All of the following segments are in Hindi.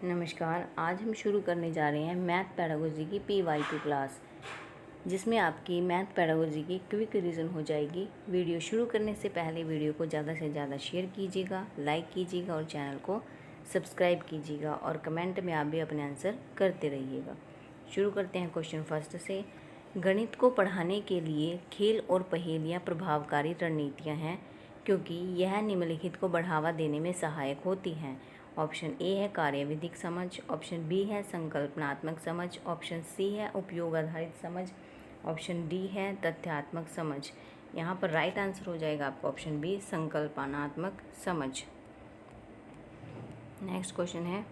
नमस्कार। आज हम शुरू करने जा रहे हैं मैथ पेडागोजी की PY2 क्लास, जिसमें आपकी मैथ पेडागोजी की क्विक रिवीजन हो जाएगी। वीडियो शुरू करने से पहले वीडियो को ज़्यादा से ज़्यादा शेयर कीजिएगा, लाइक कीजिएगा और चैनल को सब्सक्राइब कीजिएगा और कमेंट में आप भी अपने आंसर करते रहिएगा। शुरू करते हैं क्वेश्चन फर्स्ट से। गणित को पढ़ाने के लिए खेल और पहेलियाँ प्रभावकारी रणनीतियाँ हैं, क्योंकि यह निम्नलिखित को बढ़ावा देने में सहायक होती हैं। ऑप्शन ए है कार्यविधिक समझ, ऑप्शन बी है संकल्पनात्मक समझ, ऑप्शन सी है उपयोग आधारित समझ, ऑप्शन डी है तथ्यात्मक समझ। यहाँ पर राइट आंसर हो जाएगा आपका ऑप्शन बी संकल्पनात्मक समझ। नेक्स्ट क्वेश्चन है,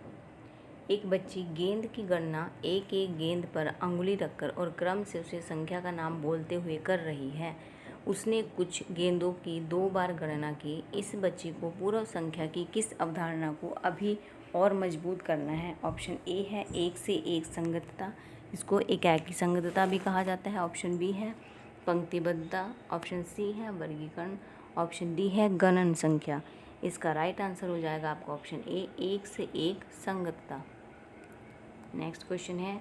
एक बच्ची गेंद की गणना एक एक गेंद पर अंगुली रखकर और क्रम से उसे संख्या का नाम बोलते हुए कर रही है। उसने कुछ गेंदों की 2 बार गणना की। इस बच्ची को पूर्व संख्या की किस अवधारणा को अभी और मजबूत करना है? ऑप्शन ए है एक से एक संगतता, इसको एकाकी संगतता भी कहा जाता है। ऑप्शन बी है पंक्तिबद्धता, ऑप्शन सी है वर्गीकरण, ऑप्शन डी है गणन संख्या। इसका राइट आंसर हो जाएगा आपका ऑप्शन ए एक से एक संगतता। नेक्स्ट क्वेश्चन है,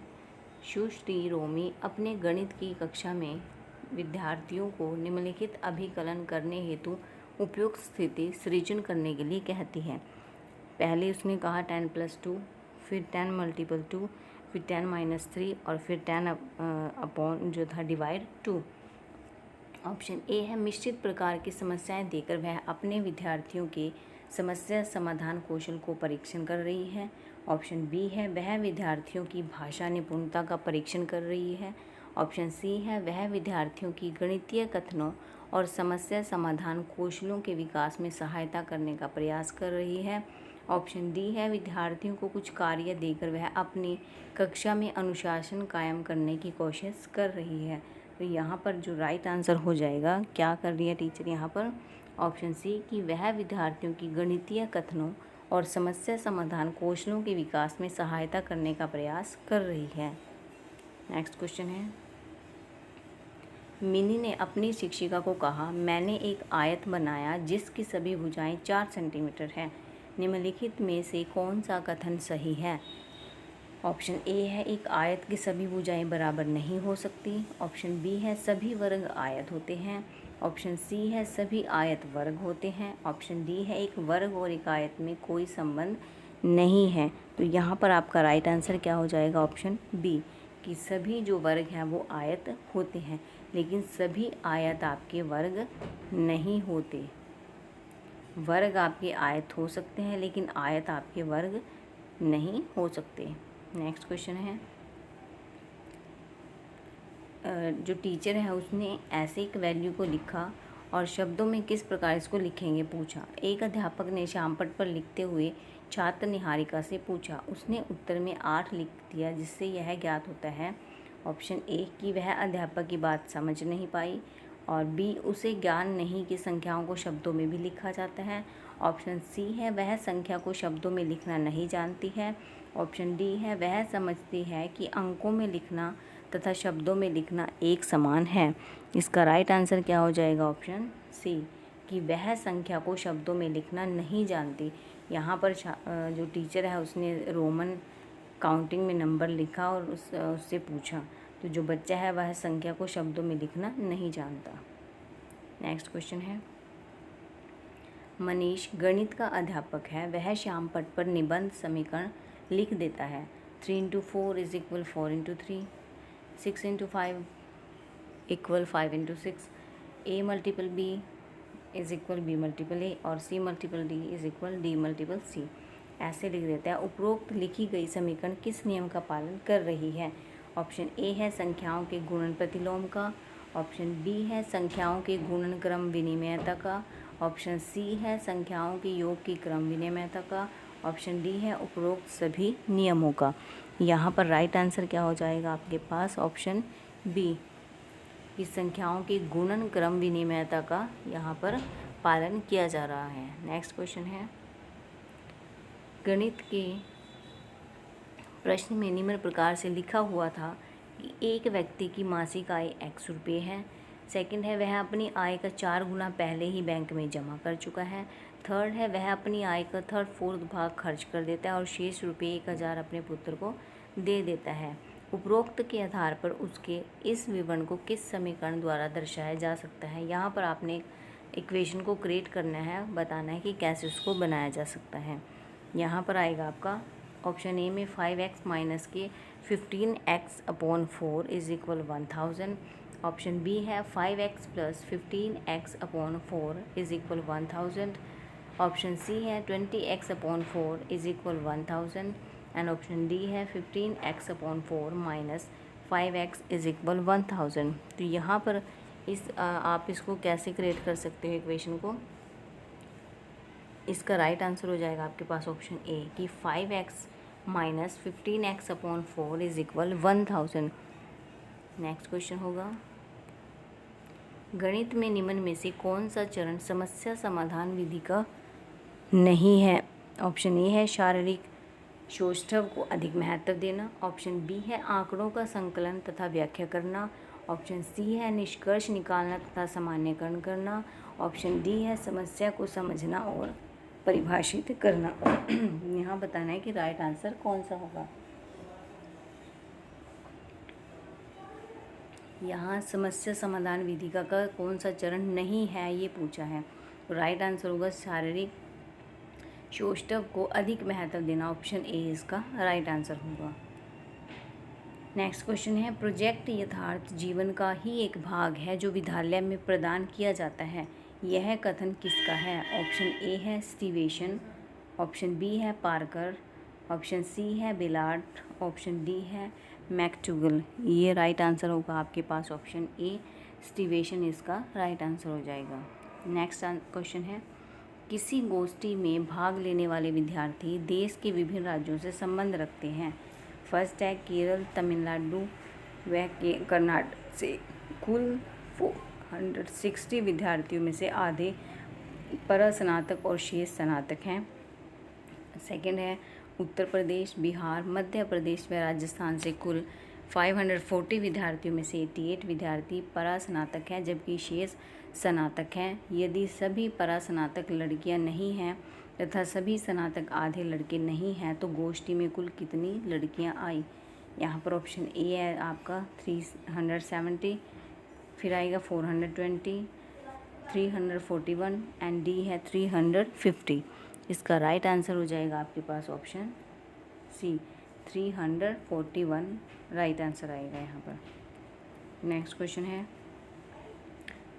सुश्री रोमी अपने गणित की कक्षा में विद्यार्थियों को निम्नलिखित अभिकलन करने हेतु उपयुक्त स्थिति सृजन करने के लिए कहती है। पहले उसने कहा 10+2, फिर 10×2, फिर 10-3 और फिर 10 अपॉन जो था डिवाइड 2। ऑप्शन ए है मिश्रित प्रकार की समस्याएं देकर वह अपने विद्यार्थियों के समस्या समाधान कौशल को परीक्षण कर रही है। ऑप्शन बी है वह विद्यार्थियों की भाषा निपुणता का परीक्षण कर रही है। ऑप्शन सी है वह विद्यार्थियों की गणितीय कथनों और समस्या समाधान कौशलों के विकास में सहायता करने का प्रयास कर रही है। ऑप्शन डी है विद्यार्थियों को कुछ कार्य देकर वह अपनी कक्षा में अनुशासन कायम करने की कोशिश कर रही है। तो यहाँ पर जो राइट आंसर हो जाएगा, क्या कर रही है टीचर यहाँ पर? ऑप्शन सी कि वह विद्यार्थियों की गणितीय कथनों और समस्या समाधान कौशलों के विकास में सहायता करने का प्रयास कर रही है। नेक्स्ट क्वेश्चन है, मिनी ने अपनी शिक्षिका को कहा, मैंने एक आयत बनाया जिसकी सभी भुजाएं 4 सेंटीमीटर है। निम्नलिखित में से कौन सा कथन सही है? ऑप्शन ए है एक आयत की सभी भुजाएं बराबर नहीं हो सकती। ऑप्शन बी है सभी वर्ग आयत होते हैं। ऑप्शन सी है सभी आयत वर्ग होते हैं। ऑप्शन डी है एक वर्ग और एक आयत में कोई संबंध नहीं है। तो यहाँ पर आपका राइट आंसर क्या हो जाएगा? ऑप्शन बी कि सभी जो वर्ग हैं वो आयत होते हैं, लेकिन सभी आयत आपके वर्ग नहीं होते। वर्ग आपके आयत हो सकते हैं लेकिन आयत आपके वर्ग नहीं हो सकते। नेक्स्ट क्वेश्चन है, जो टीचर है उसने ऐसे एक वैल्यू को लिखा और शब्दों में किस प्रकार इसको लिखेंगे पूछा। एक अध्यापक ने श्यामपट्ट पर लिखते हुए छात्र निहारिका से पूछा। उसने उत्तर में 8 लिख दिया, जिससे यह ज्ञात होता है ऑप्शन ए कि वह अध्यापक की बात समझ नहीं पाई, और बी उसे ज्ञान नहीं कि संख्याओं को शब्दों में भी लिखा जाता है। ऑप्शन सी है वह संख्या को शब्दों में लिखना नहीं जानती है। ऑप्शन डी है वह समझती है कि अंकों में लिखना तथा शब्दों में लिखना एक समान है। इसका राइट आंसर क्या हो जाएगा? ऑप्शन सी कि वह संख्या को शब्दों में लिखना नहीं जानती। यहाँ पर जो टीचर है उसने रोमन काउंटिंग में नंबर लिखा और उससे पूछा, तो जो बच्चा है वह संख्या को शब्दों में लिखना नहीं जानता। नेक्स्ट क्वेश्चन है, मनीष गणित का अध्यापक है। वह श्यामपट्ट पर निबंध समीकरण लिख देता है। 3×4 = 4×3, 6×5 = 5×6, A×B = B×A और C×D = D×C। ऐसे लिख देता है। उपरोक्त लिखी गई समीकरण किस नियम का पालन कर रही है? ऑप्शन ए है संख्याओं के गुणन प्रतिलोम का। ऑप्शन बी है संख्याओं के गुणन क्रम विनिमयता का। ऑप्शन सी है संख्याओं के योग की क्रम विनिमयता का। ऑप्शन डी है उपरोक्त सभी नियमों का। यहाँ पर राइट आंसर क्या हो जाएगा आपके पास? ऑप्शन बी कि संख्याओं के गुणन क्रम विनिमयता का यहाँ पर पालन किया जा रहा है। नेक्स्ट क्वेश्चन है, गणित के प्रश्न में निम्न प्रकार से लिखा हुआ था कि एक व्यक्ति की मासिक आय x रुपये है। सेकंड है वह अपनी आय का 4 गुना पहले ही बैंक में जमा कर चुका है। थर्ड है वह अपनी आय का थर्ड फोर्थ भाग खर्च कर देता है और शेष रुपये 1000 अपने पुत्र को दे देता है। उपरोक्त के आधार पर उसके इस विवरण को किस समीकरण द्वारा दर्शाया जा सकता है। यहाँ पर आपने इक्वेशन को क्रिएट करना है, बताना है कि कैसे उसको बनाया जा सकता है। यहाँ पर आएगा आपका ऑप्शन ए में 5x माइनस के 15x/4 is equal 1000। Option B है 5x plus 15x/4 is equal 1000। Option C है 20x/4 is equal 1000 and option D है 15x/4 minus 5x is equal 1000। तो यहाँ पर आप इसको कैसे क्रिएट कर सकते हो इक्वेशन को। इसका राइट आंसर हो जाएगा आपके पास ऑप्शन ए कि 5x minus 15x/4 is equal 1000। Next question होगा, गणित में निम्न में से कौन सा चरण समस्या समाधान विधि का नहीं है। ऑप्शन ए है शारीरिक सौष्ठव को अधिक महत्व देना। ऑप्शन बी है आंकड़ों का संकलन तथा व्याख्या करना। ऑप्शन सी है निष्कर्ष निकालना तथा सामान्यकरण करना। ऑप्शन डी है समस्या को समझना और परिभाषित करना। यहाँ बताना है कि राइट आंसर कौन सा होगा। यहाँ समस्या समाधान विधि का कौन सा चरण नहीं है ये पूछा है। राइट आंसर होगा शारीरिक सौष्ठव को अधिक महत्व देना। ऑप्शन ए इसका राइट आंसर होगा। नेक्स्ट क्वेश्चन है, प्रोजेक्ट यथार्थ जीवन का ही एक भाग है जो विद्यालय में प्रदान किया जाता है। यह कथन किसका है। ऑप्शन ए है स्टीवेशन। ऑप्शन बी है पार्कर। ऑप्शन सी है बिलार्ड। ऑप्शन डी है मैक्टूगल। ये राइट आंसर होगा आपके पास ऑप्शन ए स्टीवेशन इसका राइट आंसर हो जाएगा। नेक्स्ट क्वेश्चन है, किसी गोष्ठी में भाग लेने वाले विद्यार्थी देश के विभिन्न राज्यों से संबंध रखते हैं। फर्स्ट है केरल, तमिलनाडु व कर्नाटक से। कुल 460 विद्यार्थियों में से आधे परास्नातक और शेष स्नातक हैं। सेकंड है उत्तर प्रदेश, बिहार, मध्य प्रदेश व राजस्थान से कुल 540 विद्यार्थियों में से 88 विद्यार्थी परास्नातक हैं जबकि शेष स्नातक हैं। यदि सभी परास्नातक लड़कियां नहीं हैं तथा सभी स्नातक आधे लड़के नहीं हैं तो गोष्ठी में कुल कितनी लड़कियां आई। यहाँ पर ऑप्शन ए है आपका 370, फिर आएगा 420, 341 एंड डी है 350। इसका राइट आंसर हो जाएगा आपके पास ऑप्शन सी 341 राइट आंसर आएगा यहाँ पर। नेक्स्ट क्वेश्चन है,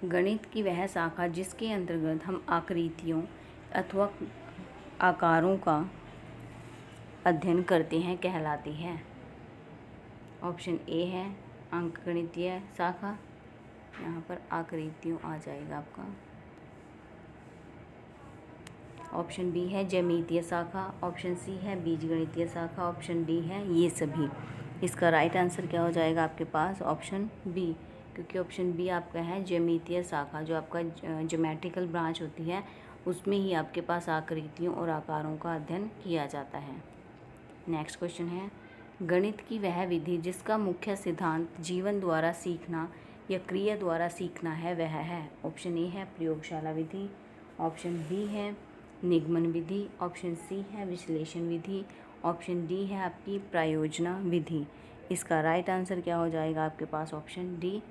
गणित की वह शाखा जिसके अंतर्गत हम आकृतियों अथवा आकारों का अध्ययन करते हैं कहलाती है। ऑप्शन ए है अंकगणितीय शाखा। यहाँ पर आकृतियों आ जाएगा आपका। ऑप्शन बी है ज्यामितीय शाखा। ऑप्शन सी है बीजगणितीय शाखा। ऑप्शन डी है ये सभी। इसका राइट आंसर क्या हो जाएगा आपके पास ऑप्शन बी, क्योंकि ऑप्शन बी आपका है ज्यामितीय शाखा। जो आपका ज्योमेट्रिकल ब्रांच होती है उसमें ही आपके पास आकृतियों और आकारों का अध्ययन किया जाता है। नेक्स्ट क्वेश्चन है, गणित की वह विधि जिसका मुख्य सिद्धांत जीवन द्वारा सीखना या क्रिया द्वारा सीखना है वह है। ऑप्शन ए है प्रयोगशाला विधि। ऑप्शन बी है निगमन विधि। ऑप्शन सी है विश्लेषण विधि। ऑप्शन डी है आपकी प्रयोजना विधि। इसका राइट आंसर क्या हो जाएगा आपके पास ऑप्शन डी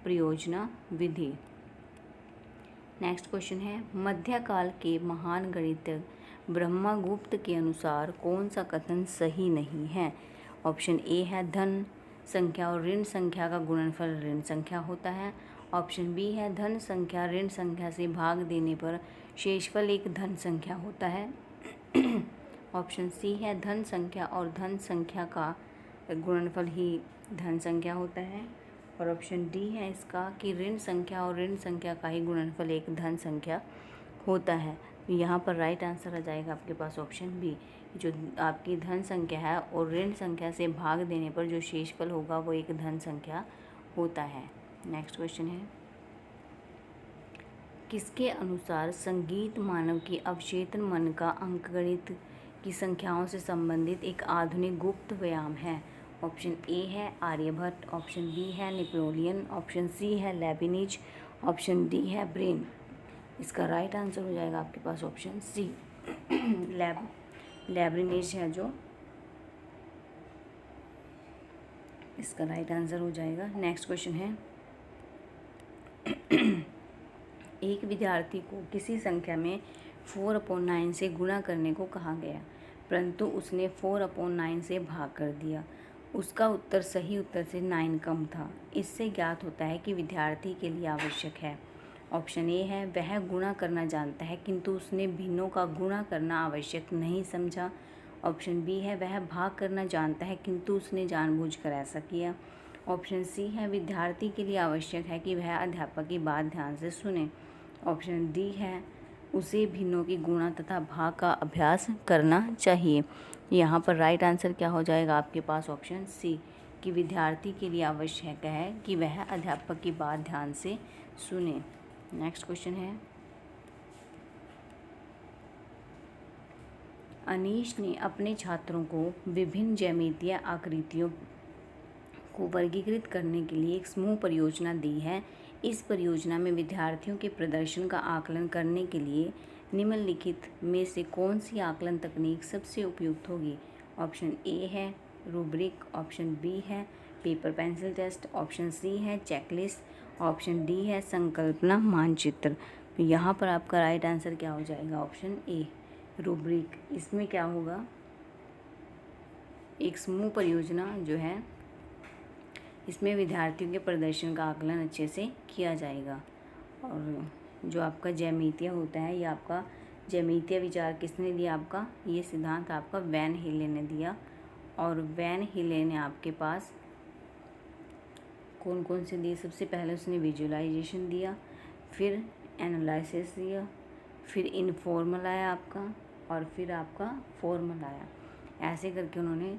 प्रयोजना विधि। नेक्स्ट क्वेश्चन है, मध्यकाल के महान गणितज्ञ ब्रह्मगुप्त के अनुसार कौन सा कथन सही नहीं है। ऑप्शन ए है धन संख्या और ऋण संख्या का गुणनफल ऋण संख्या होता है। ऑप्शन बी है धन संख्या ऋण संख्या से भाग देने पर शेषफल एक धन संख्या होता है। ऑप्शन सी है धन संख्या और धन संख्या का गुणनफल ही धन संख्या होता है। और ऑप्शन डी है इसका कि ऋण संख्या और ऋण संख्या का ही गुणनफल एक धन संख्या होता है। यहाँ पर राइट आंसर आ जाएगा आपके पास ऑप्शन बी, जो आपकी धन संख्या है और ऋण संख्या से भाग देने पर जो शेषफल होगा वो एक धन संख्या होता है। नेक्स्ट क्वेश्चन है, किसके अनुसार संगीत मानव की अवचेतन मन का अंकगणित की संख्याओं से संबंधित एक आधुनिक गुप्त व्यायाम है। ऑप्शन ए है आर्यभट्ट। ऑप्शन बी है नेपोलियन। ऑप्शन सी है लेबिनिज। ऑप्शन डी है ब्रेन। इसका राइट आंसर हो जाएगा आपके पास ऑप्शन सी, लैब्रिनेज है जो इसका राइट आंसर हो जाएगा। नेक्स्ट क्वेश्चन है, एक विद्यार्थी को किसी संख्या में 4/9 से गुणा करने को कहा गया, परंतु उसने 4/9 से भाग कर दिया। उसका उत्तर सही उत्तर से 9 कम था। इससे ज्ञात होता है कि विद्यार्थी के लिए आवश्यक है। ऑप्शन ए है, वह गुणा करना जानता है किंतु उसने भिन्नों का गुणा करना आवश्यक नहीं समझा। ऑप्शन बी है, वह भाग करना जानता है किंतु उसने जानबूझकर ऐसा किया। ऑप्शन सी है, विद्यार्थी के लिए आवश्यक है कि वह अध्यापक की बात ध्यान से सुने। ऑप्शन डी है, उसे भिन्नों की गुणा तथा भाग का अभ्यास करना चाहिए। यहाँ पर राइट आंसर क्या हो जाएगा आपके पास ऑप्शन सी, कि विद्यार्थी के लिए आवश्यक है कि वह अध्यापक की बात ध्यान से सुने। नेक्स्ट क्वेश्चन है, अनीश ने अपने छात्रों को विभिन्न ज्यामितीय आकृतियों को वर्गीकृत करने के लिए एक समूह परियोजना दी है। इस परियोजना में विद्यार्थियों के प्रदर्शन का आकलन करने के लिए निम्नलिखित में से कौन सी आकलन तकनीक सबसे उपयुक्त होगी। ऑप्शन ए है रूब्रिक, ऑप्शन बी है paper pencil test, option C है चेकलिस्ट, ऑप्शन डी है संकल्पना मानचित्र। तो यहाँ पर आपका राइट आंसर क्या हो जाएगा ऑप्शन ए रूब्रिक। इसमें क्या होगा, एक समूह परियोजना जो है इसमें विद्यार्थियों के प्रदर्शन का आकलन अच्छे से किया जाएगा। और जो आपका ज्यामितीय होता है, ये आपका ज्यामितीय विचार किसने दिया, आपका ये सिद्धांत आपका वैन हिले ने दिया। और वैन हिले ने आपके पास कौन कौन से दिए, सबसे पहले उसने विजुअलाइजेशन दिया, फिर एनालिसिस दिया, फिर इनफॉर्मल आया आपका, और फिर आपका फॉर्मल आया। ऐसे करके उन्होंने,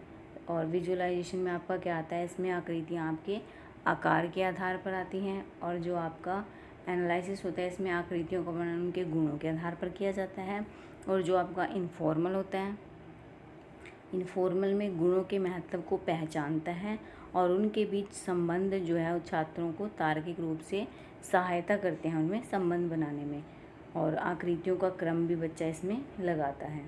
और विजुअलाइजेशन में आपका क्या आता है, इसमें आकृतियाँ आपके आकार के आधार पर आती हैं, और जो आपका एनालिसिस होता है इसमें आकृतियों का वर्णन उनके गुणों के आधार पर किया जाता है। और जो आपका इनफॉर्मल होता है, इनफॉर्मल में गुणों के महत्व को पहचानता है और उनके बीच संबंध जो है छात्रों को तार्किक रूप से सहायता करते हैं उनमें संबंध बनाने में, और आकृतियों का क्रम भी बच्चा इसमें लगाता है।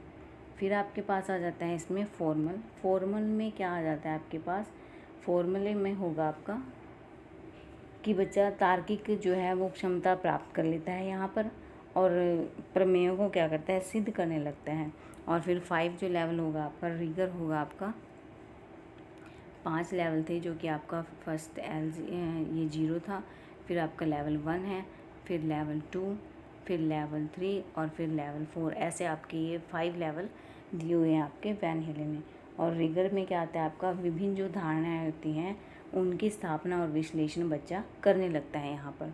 फिर आपके पास आ जाता है इसमें फॉर्मल। फॉर्मल में क्या आ जाता है आपके पास, फॉर्मल में होगा आपका कि बच्चा तार्किक जो है वो क्षमता प्राप्त कर लेता है यहाँ पर, और प्रमेयों को क्या करता है, सिद्ध करने लगता है। और फिर 5 जो लेवल होगा आपका रिगर होगा आपका, 5 लेवल थे जो कि आपका फर्स्ट ये 0 था, फिर आपका लेवल 1 है, फिर लेवल 2, फिर लेवल 3 और फिर लेवल 4। ऐसे आपके ये 5 लेवल दिए हुए हैं आपके वैन हिले ने। और रिगर में क्या आता है आपका, विभिन्न जो धारणाएं होती हैं उनकी स्थापना और विश्लेषण बच्चा करने लगता है। यहाँ पर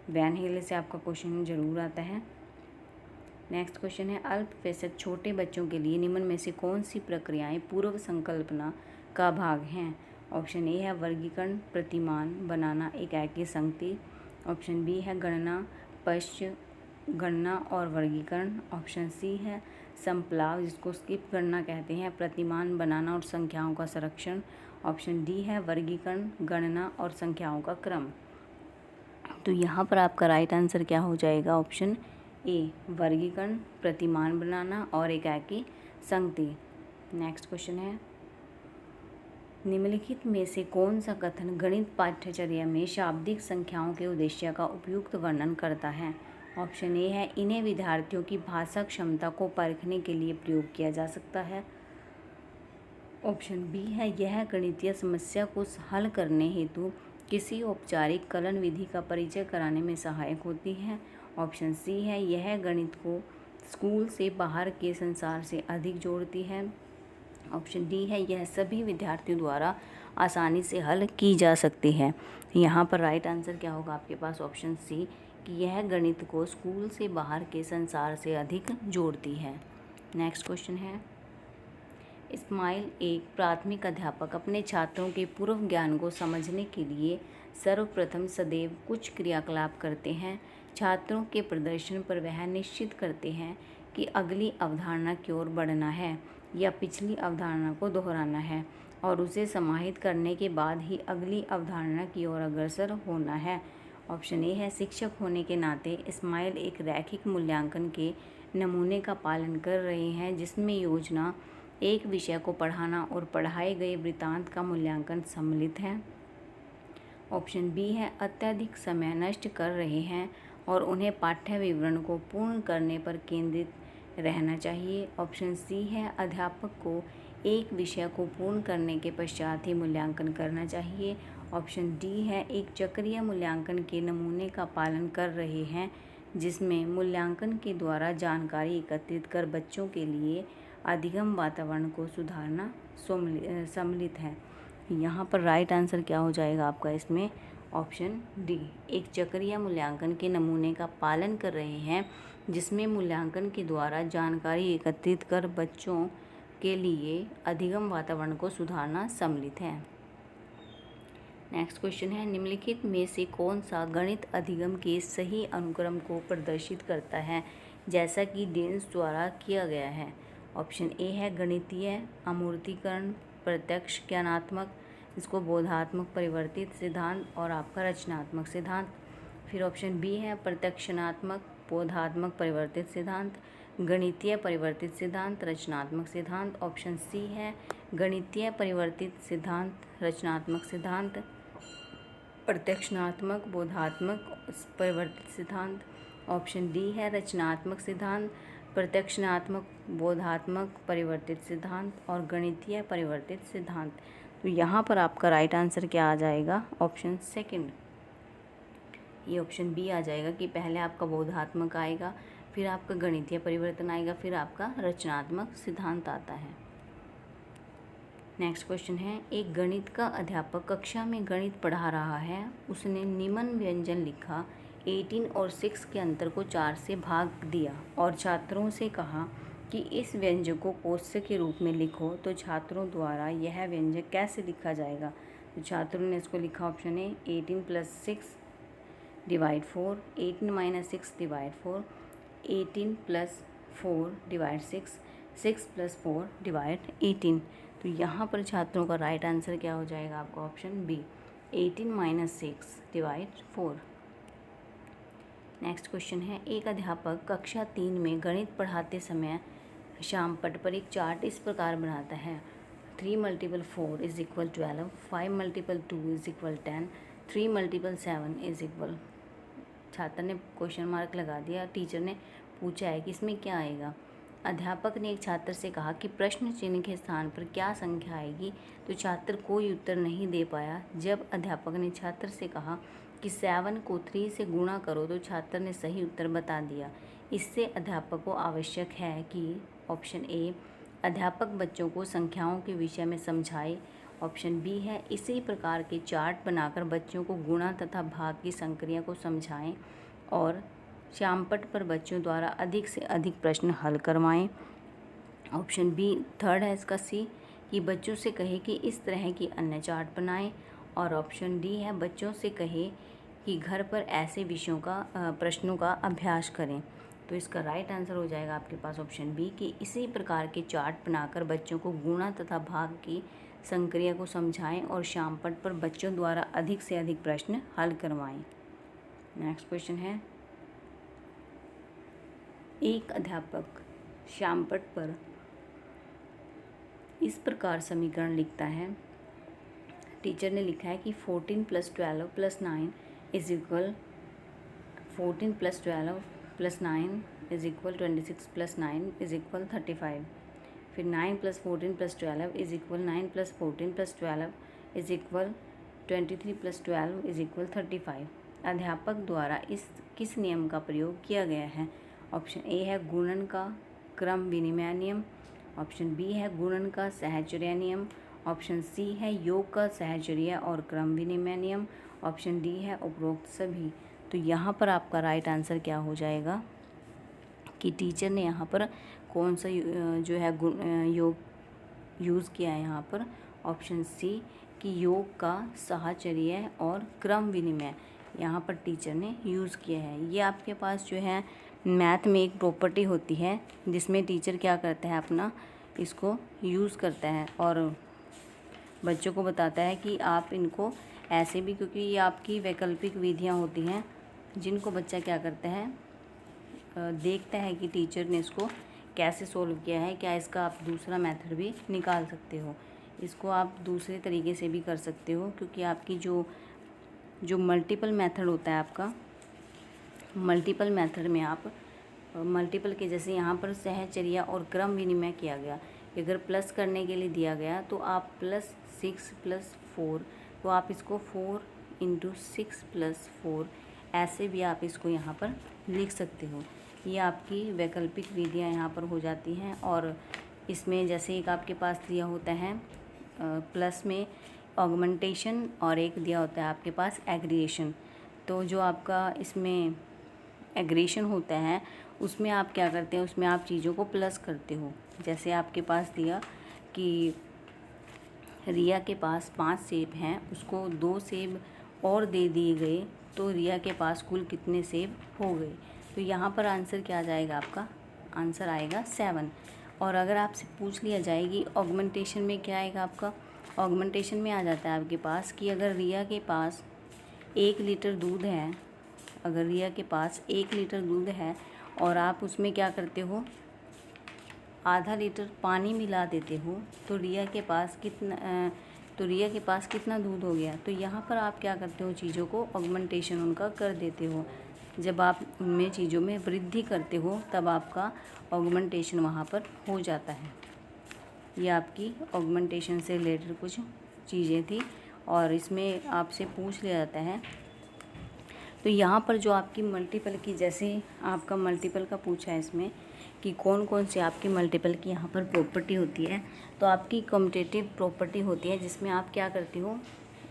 वैन हिले से आपका क्वेश्चन जरूर आता है। नेक्स्ट क्वेश्चन है, अल्पवयस्क छोटे बच्चों के लिए निम्न में से कौन सी प्रक्रियाएं पूर्व संकल्पना का भाग हैं। ऑप्शन ए है वर्गीकरण, प्रतिमान बनाना, एकाकी संगति। ऑप्शन बी है गणना, पश्च गणना और वर्गीकरण। ऑप्शन सी है संप्लाव, जिसको स्किप गणना कहते हैं, प्रतिमान बनाना और संख्याओं का संरक्षण। ऑप्शन डी है वर्गीकरण, गणना और संख्याओं का क्रम। तो यहाँ पर आपका राइट आंसर क्या हो जाएगा ऑप्शन ए वर्गीकरण, प्रतिमान बनाना और एकाकी संगति। नेक्स्ट क्वेश्चन है, निम्नलिखित में से कौन सा कथन गणित पाठ्यचर्या में शाब्दिक संख्याओं के उद्देश्य का उपयुक्त वर्णन करता है। ऑप्शन ए है इन्हें विद्यार्थियों की भाषा क्षमता को परखने के लिए प्रयोग किया जा सकता है। ऑप्शन बी है यह गणितीय समस्या को हल करने हेतु किसी औपचारिक कलन विधि का परिचय कराने में सहायक होती है। ऑप्शन सी है यह गणित को स्कूल से बाहर के संसार से अधिक जोड़ती है। ऑप्शन डी है यह सभी विद्यार्थियों द्वारा आसानी से हल की जा सकती है। यहाँ पर राइट आंसर क्या होगा आपके पास ऑप्शन सी, कि यह गणित को स्कूल से बाहर के संसार से अधिक जोड़ती है। नेक्स्ट क्वेश्चन है, इस्माइल एक प्राथमिक अध्यापक अपने छात्रों के पूर्व ज्ञान को समझने के लिए सर्वप्रथम सदैव कुछ क्रियाकलाप करते हैं। छात्रों के प्रदर्शन पर वह निश्चित करते हैं कि अगली अवधारणा की ओर बढ़ना है या पिछली अवधारणा को दोहराना है, और उसे समाहित करने के बाद ही अगली अवधारणा की ओर अग्रसर होना है। ऑप्शन ए है शिक्षक होने के नाते इस्माइल एक रैखिक मूल्यांकन के नमूने का पालन कर रहे हैं जिसमें योजना, एक विषय को पढ़ाना और पढ़ाए गए वृत्तांत का मूल्यांकन सम्मिलित है। ऑप्शन बी है अत्यधिक समय नष्ट कर रहे हैं और उन्हें पाठ्य विवरण को पूर्ण करने पर केंद्रित रहना चाहिए। ऑप्शन सी है अध्यापक को एक विषय को पूर्ण करने के पश्चात ही मूल्यांकन करना चाहिए। ऑप्शन डी है एक चक्रीय मूल्यांकन के नमूने का पालन कर रहे हैं जिसमें मूल्यांकन के द्वारा जानकारी एकत्रित कर बच्चों के लिए अधिगम वातावरण को सुधारना सम्मिलित है। यहाँ पर राइट आंसर क्या हो जाएगा आपका इसमें? ऑप्शन डी, एक चक्रीय मूल्यांकन के नमूने का पालन कर रहे हैं जिसमें मूल्यांकन के द्वारा जानकारी एकत्रित कर बच्चों के लिए अधिगम वातावरण को सुधारना सम्मिलित है। नेक्स्ट क्वेश्चन है निम्नलिखित में से कौन सा गणित अधिगम के सही अनुक्रम को प्रदर्शित करता है जैसा कि डेन्स द्वारा किया गया है? ऑप्शन ए है गणितीय अमूर्तीकरण, प्रत्यक्ष ज्ञानात्मक, इसको बोधात्मक परिवर्तित सिद्धांत और आपका रचनात्मक सिद्धांत। फिर ऑप्शन बी है प्रत्यक्षात्मक बोधात्मक परिवर्तित सिद्धांत, गणितीय परिवर्तित सिद्धांत, रचनात्मक सिद्धांत। ऑप्शन सी है गणितीय परिवर्तित सिद्धांत, रचनात्मक सिद्धांत, प्रत्यक्षात्मक बोधात्मक परिवर्तित सिद्धांत। ऑप्शन डी है रचनात्मक सिद्धांत, प्रत्यक्षात्मक बोधात्मक परिवर्तित सिद्धांत और गणितीय परिवर्तित सिद्धांत। तो यहाँ पर आपका राइट आंसर क्या आ जाएगा? ऑप्शन सेकंड, ये ऑप्शन बी आ जाएगा कि पहले आपका बोधात्मक आएगा, फिर आपका गणितीय परिवर्तन आएगा, फिर आपका रचनात्मक सिद्धांत आता है। नेक्स्ट क्वेश्चन है एक गणित का अध्यापक कक्षा में गणित पढ़ा रहा है, उसने निम्न व्यंजन लिखा, 18 और 6 के अंतर को 4 से भाग दिया और छात्रों से कहा कि इस व्यंजक को कोष्ठक के रूप में लिखो। तो छात्रों द्वारा यह व्यंजक कैसे लिखा जाएगा? तो छात्रों ने इसको लिखा option A 18 + 6 divide 4, 18 - 6 divide 4, 18 + 4 divide 6, 6 + 4 divide 18। तो यहाँ पर छात्रों का राइट आंसर क्या हो जाएगा आपका? Option B 18 - 6 divide 4। Next question है एक अध्यापक कक्षा 3 में गणित पढ़ाते समय शामपट पर एक चार्ट इस प्रकार बनाता है, 3 × 4 = 12, 5 × 2 = 10, 3 × 7 = छात्र ने क्वेश्चन मार्क लगा दिया। टीचर ने पूछा है कि इसमें क्या आएगा। अध्यापक ने एक छात्र से कहा कि प्रश्न चिन्ह के स्थान पर क्या संख्या आएगी? तो छात्र कोई उत्तर नहीं दे पाया। जब अध्यापक ने छात्र से कहा कि 7 को 3 से गुणा करो तो छात्र ने सही उत्तर बता दिया। इससे अध्यापक को आवश्यक है कि ऑप्शन ए अध्यापक बच्चों को संख्याओं के विषय में समझाए। ऑप्शन बी है इसी प्रकार के चार्ट बनाकर बच्चों को गुणा तथा भाग की संक्रिया को समझाएं और शामपट पर बच्चों द्वारा अधिक से अधिक प्रश्न हल करवाएं। ऑप्शन बी थर्ड है इसका सी कि बच्चों से कहे कि इस तरह की अन्य चार्ट बनाएं। और ऑप्शन डी है बच्चों से कहे कि घर पर ऐसे विषयों का प्रश्नों का अभ्यास करें। तो इसका राइट आंसर हो जाएगा आपके पास ऑप्शन बी कि इसी प्रकार के चार्ट बनाकर बच्चों को गुणा तथा भाग की संक्रिया को समझाएं और शामपट पर बच्चों द्वारा अधिक से अधिक प्रश्न हल करवाएं। नेक्स्ट क्वेश्चन है एक अध्यापक शामपट पर इस प्रकार समीकरण लिखता है। टीचर ने लिखा है कि 14 + 12 + 9 = 14 + 12 + 9 = 26 + 9 = 35। फिर 9 + 14 + 12 = 9 + 14 + 12 = 23 + 12 = 35। अध्यापक द्वारा इस किस नियम का प्रयोग किया गया है? ऑप्शन ए है गुणन का क्रम विनिमय नियम। ऑप्शन बी है गुणन का सहचर्य नियम। ऑप्शन सी है योग का सहचर्य और क्रम विनिमय नियम। ऑप्शन डी है उपरोक्त सभी। तो यहाँ पर आपका राइट आंसर क्या हो जाएगा कि टीचर ने यहाँ पर कौन सा जो है योग यूज़ किया है यहाँ पर? ऑप्शन सी कि योग का साहचर्य और क्रम विनिमय यहाँ पर टीचर ने यूज़ किया है। ये आपके पास जो है मैथ में एक प्रॉपर्टी होती है जिसमें टीचर क्या करता है अपना इसको यूज़ करता है और बच्चों को बताता है कि आप इनको ऐसे भी, क्योंकि ये आपकी वैकल्पिक विधियाँ होती हैं जिनको बच्चा क्या करता है, देखता है कि टीचर ने इसको कैसे सोल्व किया है, क्या इसका आप दूसरा मेथड भी निकाल सकते हो। इसको आप दूसरे तरीके से भी कर सकते हो, क्योंकि आपकी जो मल्टीपल मेथड होता है आपका, मल्टीपल मेथड में आप मल्टीपल के जैसे यहाँ पर सहचर्या और क्रम विनिमय किया गया, कि अगर प्लस करने के लिए दिया गया तो आप +6 + 4, तो आप इसको 4 × 6 + 4 ऐसे भी आप इसको यहाँ पर लिख सकते हो। ये आपकी वैकल्पिक विधियाँ यहाँ पर हो जाती हैं। और इसमें जैसे एक आपके पास दिया होता है प्लस में ऑगमेंटेशन, और एक दिया होता है आपके पास एग्रीगेशन। तो जो आपका इसमें एग्रीगेशन होता है उसमें आप क्या करते हैं, उसमें आप चीज़ों को प्लस करते हो। जैसे आपके पास दिया कि रिया के पास 5 सेब हैं, उसको 2 सेब और दे दिए गए, तो रिया के पास कुल कितने सेब हो गए। तो यहाँ पर आंसर क्या आ जाएगा, आपका आंसर आएगा 7। और अगर आपसे पूछ लिया जाएगी ऑगमेंटेशन में क्या आएगा, आपका ऑगमेंटेशन में आ जाता है आपके पास कि अगर रिया के पास 1 लीटर दूध है, अगर रिया के पास 1 लीटर दूध है और आप उसमें क्या करते हो, आधा लीटर पानी मिला देते हो, तो रिया के पास कितना दूध हो गया। तो यहाँ पर आप क्या करते हो, चीज़ों को ऑगमेंटेशन उनका कर देते हो। जब आप उनमें चीज़ों में वृद्धि करते हो तब आपका ऑगमेंटेशन वहाँ पर हो जाता है। ये आपकी ऑगमेंटेशन से रिलेटेड कुछ चीज़ें थी और इसमें आपसे पूछ लिया जाता है। तो यहाँ पर जो आपकी मल्टीपल की, जैसे आपका मल्टीपल का पूछा है इसमें कि कौन कौन सी आपकी मल्टीपल की यहाँ पर प्रॉपर्टी होती है, तो आपकी कम्यूटेटिव प्रॉपर्टी होती है, जिसमें आप क्या करते हो,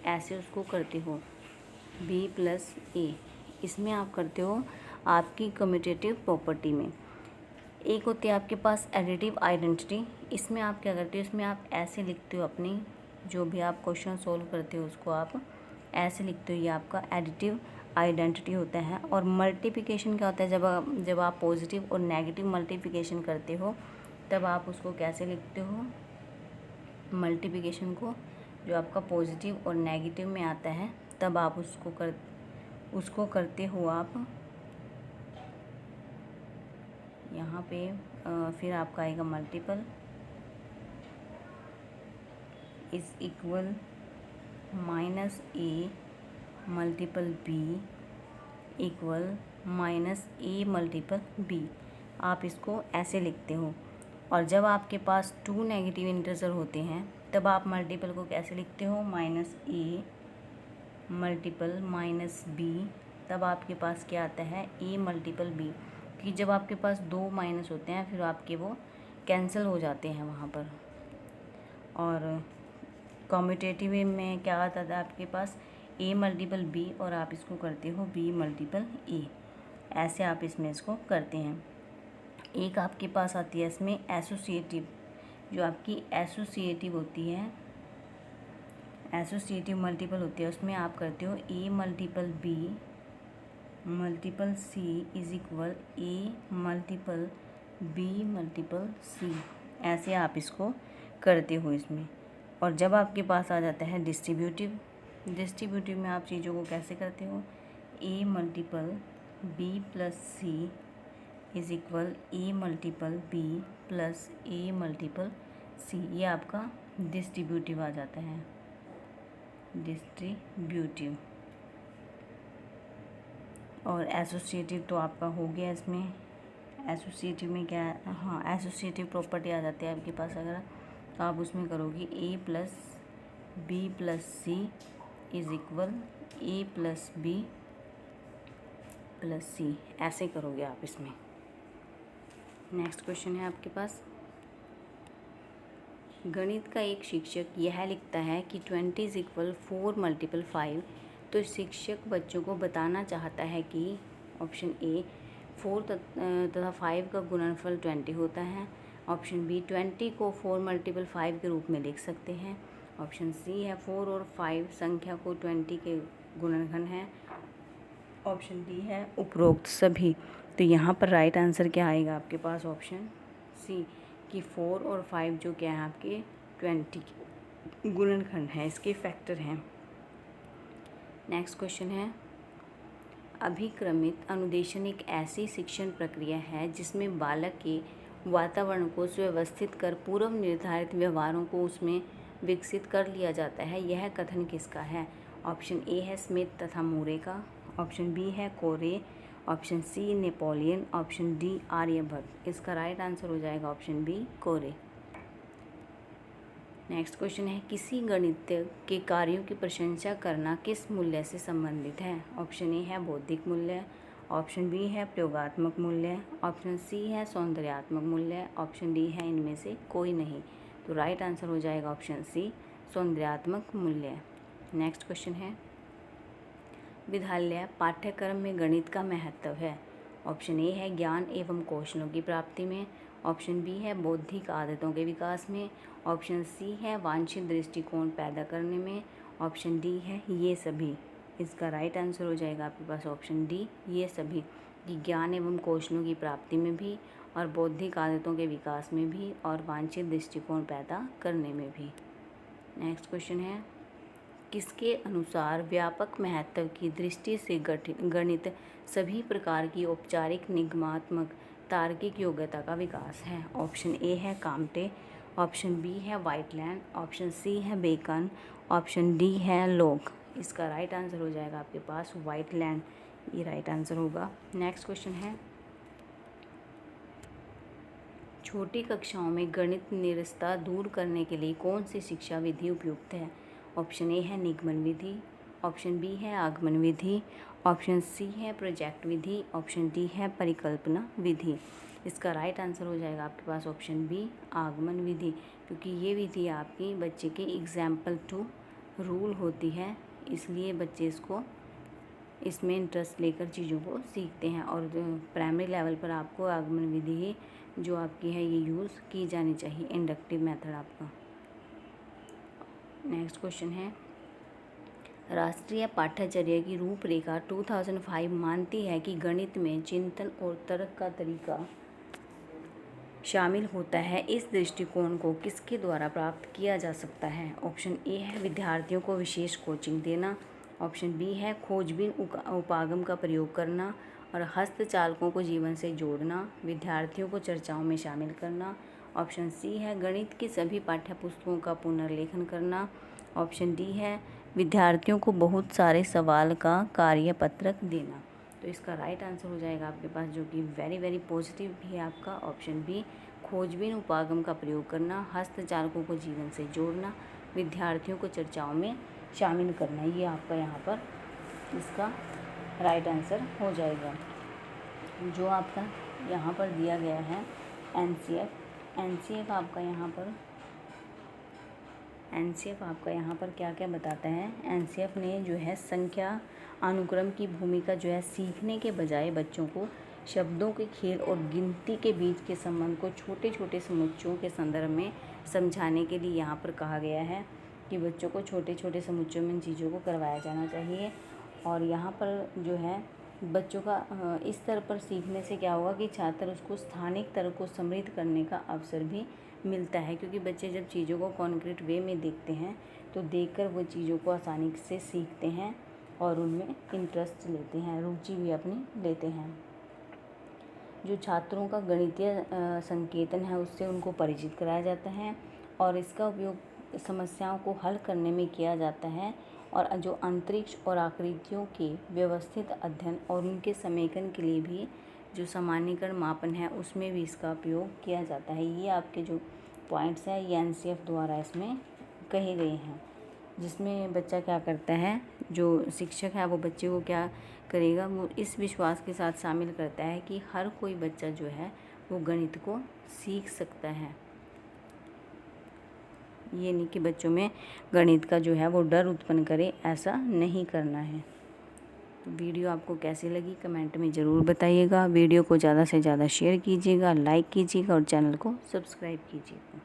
ऐसे उसको करते हो b + a, इसमें आप करते हो आपकी कम्यूटेटिव प्रॉपर्टी में। एक होती है आपके पास एडिटिव आइडेंटिटी, इसमें आप क्या करते हो, इसमें आप ऐसे लिखते हो, अपनी जो भी आप क्वेश्चन सोल्व करते हो उसको आप ऐसे लिखते हो, ये आपका एडिटिव आइडेंटिटी होता है। और मल्टीप्लिकेशन क्या होता है, जब आप पॉजिटिव और नेगेटिव मल्टीप्लिकेशन करते हो तब आप उसको कैसे लिखते हो, मल्टीप्लिकेशन को जो आपका पॉजिटिव और नेगेटिव में आता है तब आप उसको करते हो आप यहाँ पे। फिर आपका आएगा multiple is equal -a multiple b equal -a multiple b, आप इसको ऐसे लिखते हो। और जब आपके पास 2 नेगेटिव इंटीजर होते हैं तब आप मल्टीपल को कैसे लिखते हो, -a मल्टीपल -b, तब आपके पास क्या आता है, a मल्टीपल b, कि जब आपके पास 2 माइनस होते हैं फिर आपके वो कैंसिल हो जाते हैं वहाँ पर। और कम्यूटेटिव में क्या आता था आपके पास, a मल्टीपल b, और आप इसको करते हो b मल्टीपल a, ऐसे आप इसमें इसको करते हैं। एक आपके पास आती है इसमें एसोसिएटिव, जो आपकी एसोसिएटिव होती है, एसोसिएटिव मल्टीपल होती है, उसमें आप करते हो a multiple b multiple c is equal a multiple b multiple c, ऐसे आप इसको करते हो इसमें। और जब आपके पास आ जाता है डिस्ट्रीब्यूटिव में आप चीज़ों को कैसे करते हो, a multiple b + c is equal a multiple b + a multiple c, ये आपका डिस्ट्रीब्यूटिव आ जाता है, डिस्ट्रीब्यूटिव। और एसोसिएटिव तो आपका हो गया। इसमें एसोसिएटिव में क्या है, हाँ एसोसिएटिव प्रॉपर्टी आ जाती है आपके पास, अगर तो आप उसमें करोगे a + b + c is equal a + b + c, ऐसे करोगे आप इसमें। नेक्स्ट क्वेश्चन है आपके पास, गणित का एक शिक्षक यह लिखता है कि 20 = 4 × 5, तो शिक्षक बच्चों को बताना चाहता है कि ऑप्शन ए 4 तथा 5 का गुणनफल 20 होता है, ऑप्शन बी 20 को 4 × 5 के रूप में लिख सकते हैं, ऑप्शन सी है 4 और 5 संख्या को 20 के गुणनखंड है, ऑप्शन डी है उपरोक्त सभी। तो यहाँ पर राइट आंसर क्या आएगा आपके पास, ऑप्शन सी कि 4 और 5 जो क्या है आपके 20 गुणनखंड हैं, इसके फैक्टर हैं। नेक्स्ट क्वेश्चन है, अभिक्रमित अनुदेशन एक ऐसी शिक्षण प्रक्रिया है जिसमें बालक के वातावरण को सुव्यवस्थित कर पूर्व निर्धारित व्यवहारों को उसमें विकसित कर लिया जाता है। यह कथन किसका है? ऑप्शन ए है स्मिथ तथा मूरे का, ऑप्शन बी है कोरे, option C Napoleon, option D Aryabhata. इसका राइट आंसर हो जाएगा ऑप्शन बी कोरे। नेक्स्ट क्वेश्चन है, किसी गणित के कार्यों की प्रशंसा करना किस मूल्य से संबंधित है? ऑप्शन ए है बौद्धिक मूल्य, ऑप्शन बी है प्रयोगात्मक मूल्य, ऑप्शन सी है सौंदर्यात्मक मूल्य, ऑप्शन डी है इनमें से कोई नहीं। तो राइट आंसर हो जाएगा ऑप्शन सी सौंदर्यात्मक मूल्य। नेक्स्ट क्वेश्चन है, विद्यालय पाठ्यक्रम में गणित का महत्व है। ऑप्शन ए है ज्ञान एवं कौशलों की प्राप्ति में, ऑप्शन बी है बौद्धिक आदतों के विकास में, ऑप्शन सी है वांछित दृष्टिकोण पैदा करने में, ऑप्शन डी है ये सभी। इसका राइट आंसर हो जाएगा आपके पास ऑप्शन डी ये सभी, कि ज्ञान एवं कौशलों की प्राप्ति में भी और बौद्धिक आदतों के विकास में भी और वांछित दृष्टिकोण पैदा करने में भी। नेक्स्ट क्वेश्चन है, किसके अनुसार व्यापक महत्व की दृष्टि से गणित सभी प्रकार की औपचारिक निगमात्मक तार्किक योग्यता का विकास है? ऑप्शन ए है काम्टे, ऑप्शन बी है वाइटलैंड, ऑप्शन सी है बेकन, ऑप्शन डी है लोक। इसका राइट आंसर हो जाएगा आपके पास वाइटलैंड, ये राइट आंसर होगा। नेक्स्ट क्वेश्चन है, छोटी कक्षाओं में गणित निरस्ता दूर करने के लिए कौन सी शिक्षा विधि उपयुक्त है? ऑप्शन ए है निगमन विधि, ऑप्शन बी है आगमन विधि, ऑप्शन सी है प्रोजेक्ट विधि, ऑप्शन डी है परिकल्पना विधि। इसका राइट आंसर हो जाएगा आपके पास ऑप्शन बी आगमन विधि, क्योंकि ये विधि आपकी बच्चे के एग्जाम्पल टू रूल होती है, इसलिए बच्चे इसमें इंटरेस्ट लेकर चीज़ों को सीखते हैं। और प्राइमरी लेवल पर आपको आगमन विधि ही जो आपकी है ये यूज़ की जानी चाहिए, इंडक्टिव मेथड आपका। नेक्स्ट क्वेश्चन है, राष्ट्रीय पाठ्यचर्या की रूपरेखा 2005 मानती है कि गणित में चिंतन और तर्क का तरीका शामिल होता है। इस दृष्टिकोण को किसके द्वारा प्राप्त किया जा सकता है? ऑप्शन ए है विद्यार्थियों को विशेष कोचिंग देना, ऑप्शन बी है खोजबीन उपागम का प्रयोग करना और हस्तचालकों को जीवन से जोड़ना, विद्यार्थियों को चर्चाओं में शामिल करना, ऑप्शन सी है गणित की सभी पाठ्यपुस्तकों का पुनर्लेखन करना, ऑप्शन डी है विद्यार्थियों को बहुत सारे सवाल का कार्यपत्रक देना। तो इसका राइट आंसर हो जाएगा आपके पास, जो कि वेरी वेरी पॉजिटिव भी है आपका, ऑप्शन बी खोजबीन उपागम का प्रयोग करना, हस्तचालकों को जीवन से जोड़ना, विद्यार्थियों को चर्चाओं में शामिल करना। ये आपका यहाँ पर इसका राइट आंसर हो जाएगा। जो आपका यहाँ पर दिया गया है एनसीएफ आपका यहाँ पर क्या क्या बताता है? एनसीएफ ने जो है संख्या अनुक्रम की भूमिका जो है सीखने के बजाय बच्चों को शब्दों के खेल और गिनती के बीच के संबंध को छोटे छोटे समुच्चयों के संदर्भ में समझाने के लिए यहाँ पर कहा गया है कि बच्चों को छोटे छोटे समुच्चयों में इन चीज़ों को करवाया जाना चाहिए। और यहाँ पर जो है बच्चों का इस स्तर पर सीखने से क्या होगा कि छात्र उसको स्थानिक तर्क को समृद्ध करने का अवसर भी मिलता है, क्योंकि बच्चे जब चीज़ों को कॉन्क्रीट वे में देखते हैं तो देखकर वो चीज़ों को आसानी से सीखते हैं और उनमें इंटरेस्ट लेते हैं, रुचि भी अपनी लेते हैं। जो छात्रों का गणितीय संकेतन है उससे उनको परिचित कराया जाता है और इसका उपयोग समस्याओं को हल करने में किया जाता है। और जो अंतरिक्ष और आकृतियों के व्यवस्थित अध्ययन और उनके समेकन के लिए भी जो सामान्यीकरण मापन है उसमें भी इसका उपयोग किया जाता है। ये आपके जो पॉइंट्स हैं ये एनसीएफ द्वारा इसमें कहे गए हैं, जिसमें बच्चा क्या करता है, जो शिक्षक है वो बच्चे को क्या करेगा, वो इस विश्वास के साथ शामिल करता है कि हर कोई बच्चा जो है वो गणित को सीख सकता है। ये नहीं कि बच्चों में गणित का जो है वो डर उत्पन्न करे, ऐसा नहीं करना है। तो वीडियो आपको कैसी लगी कमेंट में ज़रूर बताइएगा। वीडियो को ज़्यादा से ज़्यादा शेयर कीजिएगा, लाइक कीजिएगा और चैनल को सब्सक्राइब कीजिएगा।